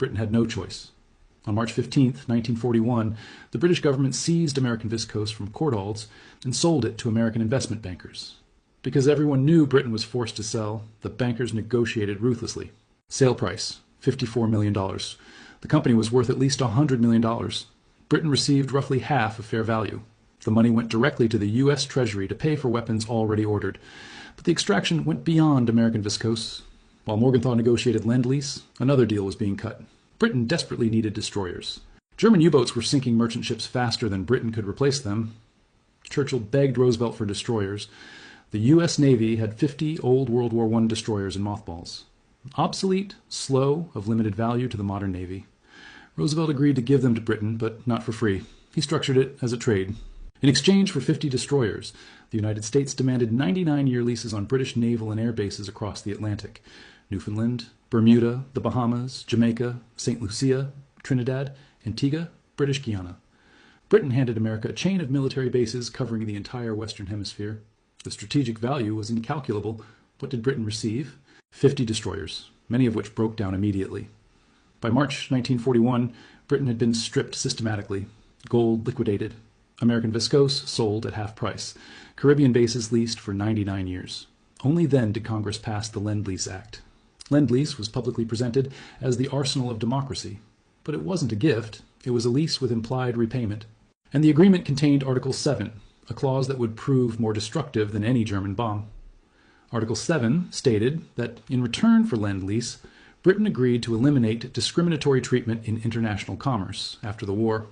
Britain had no choice. On March 15, 1941, the British government seized American viscose from Courtaulds and sold it to American investment bankers. Because everyone knew Britain was forced to sell, the bankers negotiated ruthlessly. Sale price, $54 million. The company was worth at least $100 million. Britain received roughly half of fair value. The money went directly to the U.S. Treasury to pay for weapons already ordered. But the extraction went beyond American viscose. While Morgenthau negotiated Lend-Lease, another deal was being cut. Britain desperately needed destroyers. German U-boats were sinking merchant ships faster than Britain could replace them. Churchill begged Roosevelt for destroyers. The U.S. Navy had 50 old World War I destroyers in mothballs. Obsolete, slow, of limited value to the modern Navy. Roosevelt agreed to give them to Britain, but not for free. He structured it as a trade. In exchange for 50 destroyers, the United States demanded 99-year leases on British naval and air bases across the Atlantic: Newfoundland, Bermuda, the Bahamas, Jamaica, St. Lucia, Trinidad, Antigua, British Guiana. Britain handed America a chain of military bases covering the entire Western Hemisphere. The strategic value was incalculable. What did Britain receive? 50 destroyers, many of which broke down immediately. By March 1941, Britain had been stripped systematically. Gold liquidated. American viscose sold at half price. Caribbean bases leased for 99 years. Only then did Congress pass the Lend-Lease Act. Lend-Lease was publicly presented as the arsenal of democracy. But it wasn't a gift. It was a lease with implied repayment. And the agreement contained Article 7, a clause that would prove more destructive than any German bomb. Article 7 stated that in return for Lend-Lease, Britain agreed to eliminate discriminatory treatment in international commerce after the war.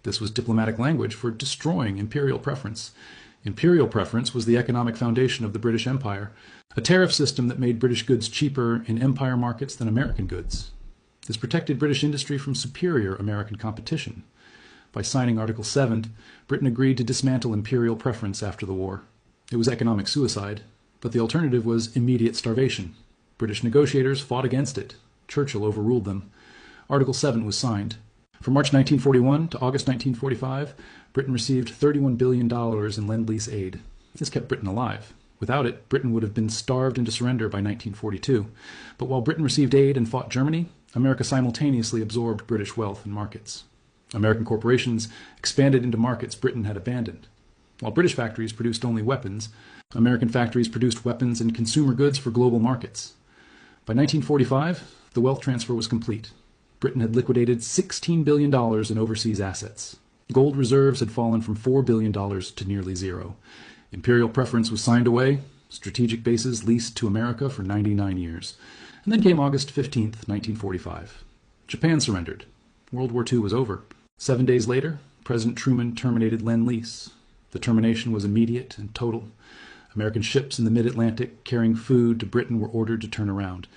This was diplomatic language for destroying imperial preference. Imperial preference was the economic foundation of the British Empire, a tariff system that made British goods cheaper in empire markets than American goods. This protected British industry from superior American competition. By signing Article 7, Britain agreed to dismantle imperial preference after the war. It was economic suicide, but the alternative was immediate starvation. British negotiators fought against it. Churchill overruled them. Article 7 was signed. From March 1941 to August 1945, Britain received $31 billion in Lend-Lease aid. This kept Britain alive. Without it, Britain would have been starved into surrender by 1942. But while Britain received aid and fought Germany, America simultaneously absorbed British wealth and markets. American corporations expanded into markets Britain had abandoned. While British factories produced only weapons, American factories produced weapons and consumer goods for global markets. By 1945, the wealth transfer was complete. Britain had liquidated $16 billion in overseas assets. Gold reserves had fallen from $4 billion to nearly zero. Imperial preference was signed away, strategic bases leased to America for 99 years. And then came August 15, 1945. Japan surrendered. World War II was over. 7 days later, President Truman terminated Lend-Lease. The termination was immediate and total. American ships in the mid-Atlantic carrying food to Britain were ordered to turn around.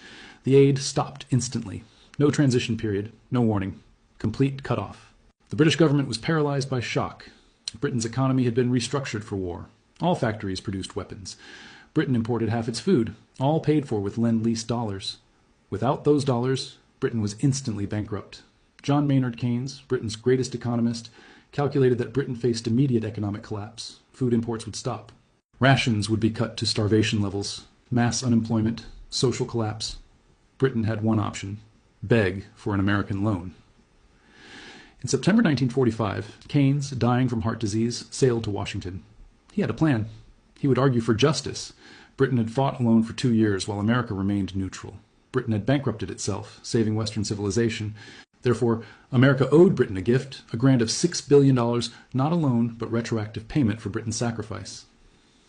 The aid stopped instantly. No transition period, no warning. Complete cutoff. The British government was paralyzed by shock. Britain's economy had been restructured for war. All factories produced weapons. Britain imported half its food, all paid for with Lend-Lease dollars. Without those dollars, Britain was instantly bankrupt. John Maynard Keynes, Britain's greatest economist, calculated that Britain faced immediate economic collapse. Food imports would stop. Rations would be cut to starvation levels. Mass unemployment, social collapse. Britain had one option: beg for an American loan. In September 1945, Keynes, dying from heart disease, sailed to Washington. He had a plan. He would argue for justice. Britain had fought alone for 2 years while America remained neutral. Britain had bankrupted itself, saving Western civilization. Therefore, America owed Britain a gift, a grant of $6 billion, not a loan, but retroactive payment for Britain's sacrifice.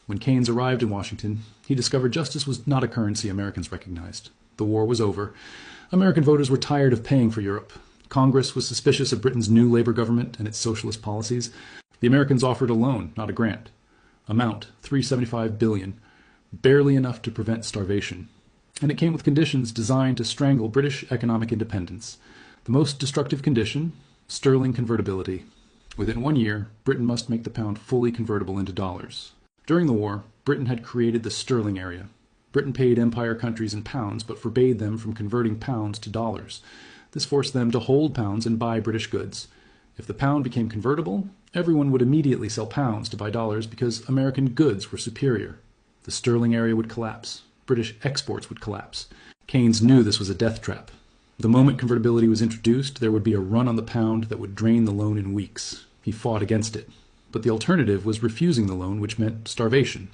When Keynes arrived in Washington, he discovered justice was not a currency Americans recognized. The war was over. American voters were tired of paying for Europe. Congress was suspicious of Britain's new Labour government and its socialist policies. The Americans offered a loan, not a grant. Amount, $375 billion, barely enough to prevent starvation. And it came with conditions designed to strangle British economic independence. The most destructive condition, sterling convertibility. Within 1 year, Britain must make the pound fully convertible into dollars. During the war, Britain had created the sterling area. Britain paid empire countries in pounds, but forbade them from converting pounds to dollars. This forced them to hold pounds and buy British goods. If the pound became convertible, everyone would immediately sell pounds to buy dollars because American goods were superior. The sterling area would collapse. British exports would collapse. Keynes knew this was a death trap. The moment convertibility was introduced, there would be a run on the pound that would drain the loan in weeks. He fought against it. But the alternative was refusing the loan, which meant starvation.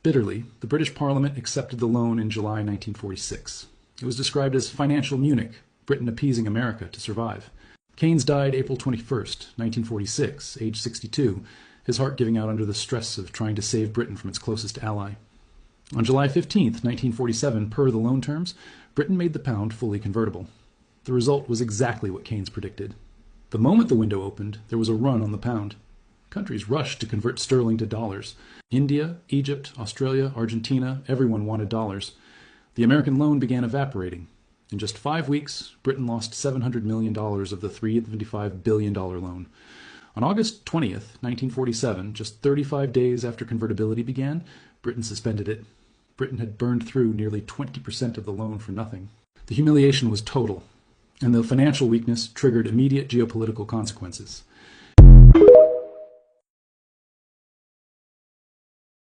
Bitterly, the British Parliament accepted the loan in July 1946. It was described as financial Munich, Britain appeasing America to survive. Keynes died April 21st, 1946, age 62, his heart giving out under the stress of trying to save Britain from its closest ally. On July 15th, 1947, per the loan terms, Britain made the pound fully convertible. The result was exactly what Keynes predicted. The moment the window opened, there was a run on the pound. Countries rushed to convert sterling to dollars. India, Egypt, Australia, Argentina, everyone wanted dollars. The American loan began evaporating. In just 5 weeks, Britain lost $700 million of the $355 billion loan. On August 20th, 1947, just 35 days after convertibility began, Britain suspended it. Britain had burned through nearly 20% of the loan for nothing. The humiliation was total, and the financial weakness triggered immediate geopolitical consequences.